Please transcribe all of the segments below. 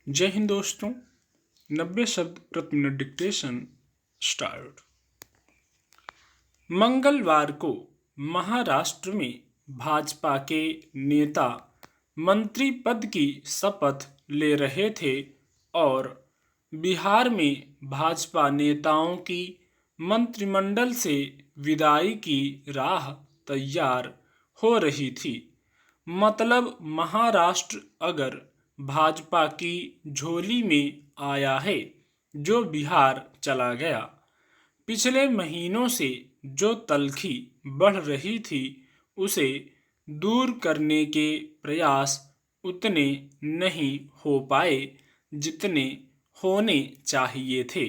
जय हिंद दोस्तों। 90 शब्द प्रति मिनट डिक्टेशन स्टार्ट। मंगलवार को महाराष्ट्र में भाजपा के नेता मंत्री पद की शपथ ले रहे थे और बिहार में भाजपा नेताओं की मंत्रिमंडल से विदाई की राह तैयार हो रही थी। मतलब महाराष्ट्र अगर भाजपा की झोली में आया है, जो बिहार चला गया। पिछले महीनों से जो तल्खी बढ़ रही थी, उसे दूर करने के प्रयास उतने नहीं हो पाए जितने होने चाहिए थे।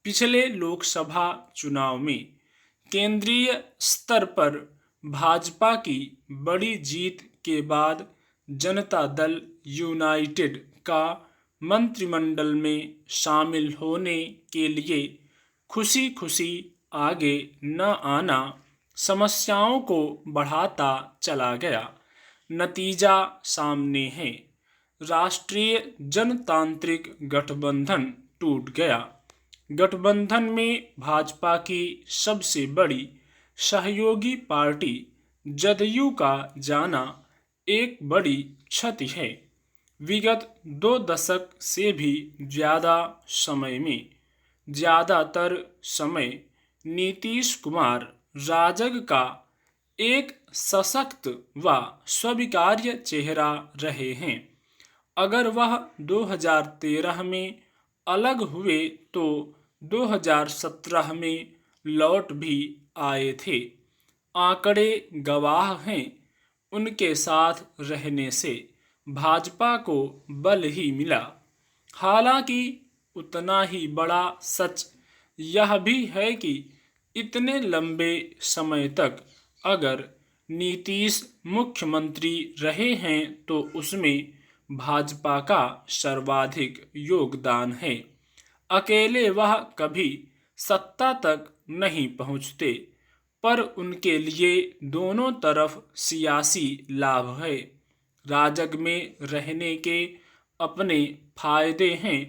पिछले लोकसभा चुनाव में केंद्रीय स्तर पर भाजपा की बड़ी जीत के बाद जनता दल यूनाइटेड का मंत्रिमंडल में शामिल होने के लिए खुशी खुशी आगे न आना समस्याओं को बढ़ाता चला गया। नतीजा सामने है, राष्ट्रीय जनतांत्रिक गठबंधन टूट गया। गठबंधन में भाजपा की सबसे बड़ी सहयोगी पार्टी जदयू का जाना एक बड़ी क्षति है। विगत 2 दशक से भी समय में ज्यादातर समय नीतीश कुमार राजग का एक सशक्त व स्वीकार्य चेहरा रहे हैं। अगर वह 2013 में अलग हुए तो 2017 में लौट भी आए थे। आंकड़े गवाह हैं, उनके साथ रहने से भाजपा को बल ही मिला। हालांकि उतना ही बड़ा सच यह भी है कि इतने लंबे समय तक अगर नीतीश मुख्यमंत्री रहे हैं तो उसमें भाजपा का सर्वाधिक योगदान है। अकेले वह कभी सत्ता तक नहीं पहुंचते, पर उनके लिए दोनों तरफ सियासी लाभ है। राजग में रहने के अपने फायदे हैं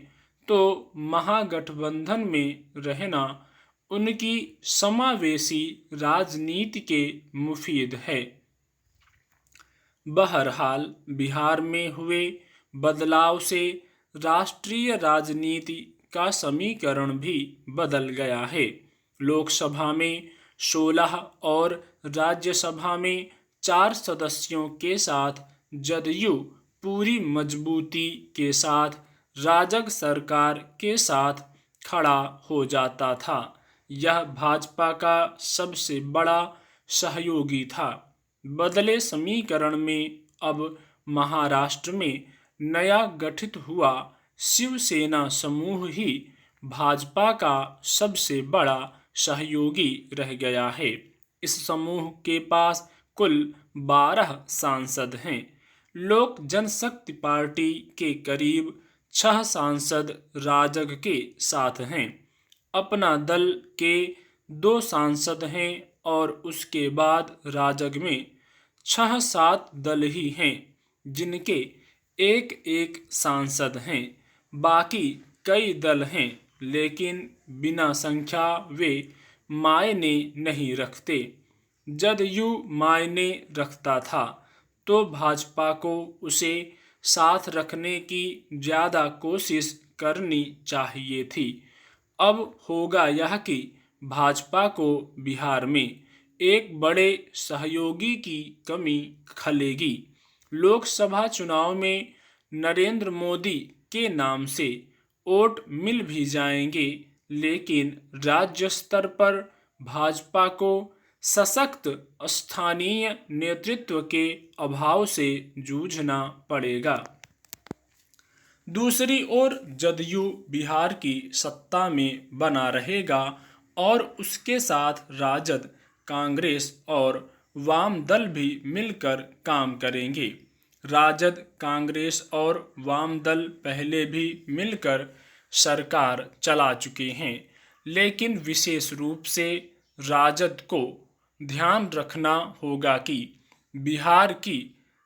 तो महागठबंधन में रहना उनकी समावेशी राजनीति के मुफीद है। बहरहाल बिहार में हुए बदलाव से राष्ट्रीय राजनीति का समीकरण भी बदल गया है। लोकसभा में 16 और राज्यसभा में 4 सदस्यों के साथ जदयू पूरी मजबूती के साथ राजग सरकार के साथ खड़ा हो जाता था। यह भाजपा का सबसे बड़ा सहयोगी था। बदले समीकरण में अब महाराष्ट्र में नया गठित हुआ शिवसेना समूह ही भाजपा का सबसे बड़ा सहयोगी रह गया है। इस समूह के पास कुल 12 सांसद हैं। लोक जनशक्ति पार्टी के करीब 6 सांसद राजग के साथ हैं। अपना दल के 2 सांसद हैं और उसके बाद राजग में 6-7 दल ही हैं जिनके एक एक सांसद हैं। बाकी कई दल हैं, लेकिन बिना संख्या वे मायने नहीं रखते। जदयू मायने रखता था तो भाजपा को उसे साथ रखने की ज्यादा कोशिश करनी चाहिए थी। अब होगा यह कि भाजपा को बिहार में एक बड़े सहयोगी की कमी खलेगी। लोकसभा चुनाव में नरेंद्र मोदी के नाम से वोट मिल भी जाएंगे, लेकिन राज्य स्तर पर भाजपा को सशक्त स्थानीय नेतृत्व के अभाव से जूझना पड़ेगा। दूसरी ओर जदयू बिहार की सत्ता में बना रहेगा और उसके साथ राजद, कांग्रेस और वाम दल भी मिलकर काम करेंगे। राजद, कांग्रेस और वाम दल पहले भी मिलकर सरकार चला चुके हैं, लेकिन विशेष रूप से राजद को ध्यान रखना होगा कि बिहार की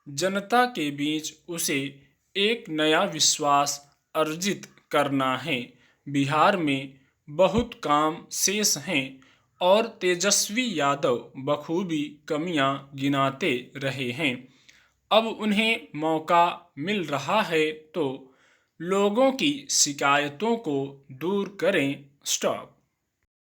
जनता के बीच उसे एक नया विश्वास अर्जित करना है। बिहार में बहुत काम शेष हैं और तेजस्वी यादव बखूबी कमियां गिनाते रहे हैं। अब उन्हें मौका मिल रहा है तो लोगों की शिकायतों को दूर करें। स्टॉप।